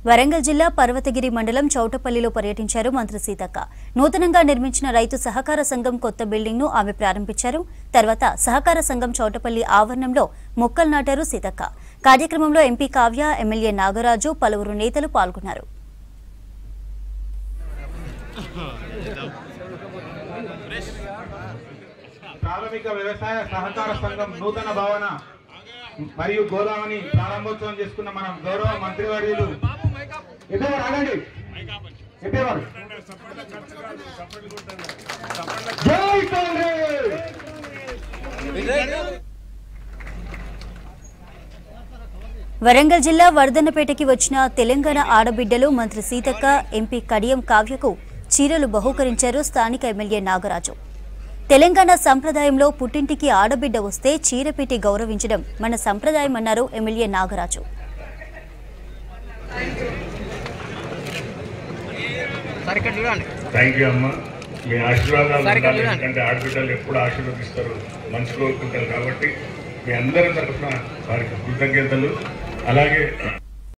వరంగల్ జిల్లా పర్వతగిరి మండలం చౌటపల్లిలో పర్యటించారు మంత్రి సీతక్క. నూతనంగా నిర్మించిన రైతు సహకార సంఘం కొత్త బిల్డింగ్ ను ఆమె ప్రారంభించారు. తర్వాత సహకార సంఘం చౌటపల్లి ఆవరణంలో మొక్కలు నాటారు సీతక్క. కార్యక్రమంలో ఎంపీ కావ్య, ఎమ్మెల్యే నాగరాజు, పలువురు నేతలు పాల్గొన్నారు. ప్రాథమిక వ్యవసాయ సహకార సంఘం నూతన భవన మరియు గోదావరి ప్రారంభోత్సవం చేసుకున్న మనం గౌరవ మంత్రివర్యులు వరంగల్ జిల్లా వర్ధన్నపేటకి వచ్చిన తెలంగాణ ఆడబిడ్డలు మంత్రి సీతక్క, ఎంపీ కడియం కావ్యకు చీరలు బహూకరించారు స్థానిక ఎమ్మెల్యే నాగరాజు. తెలంగాణ సంప్రదాయంలో పుట్టింటికి ఆడబిడ్డ వస్తే చీరపెట్టి గౌరవించడం మన సంప్రదాయం అన్నారు ఎమ్మెల్యే నాగరాజు. మీ ఆశీర్వాదాలు ఎందుకంటే ఆడబిడ్డలు ఎప్పుడు ఆశీర్వదిస్తారు, మంచి కోరుకుంటారు కాబట్టి మీ అందరి తరఫున వారికి కృతజ్ఞతలు. అలాగే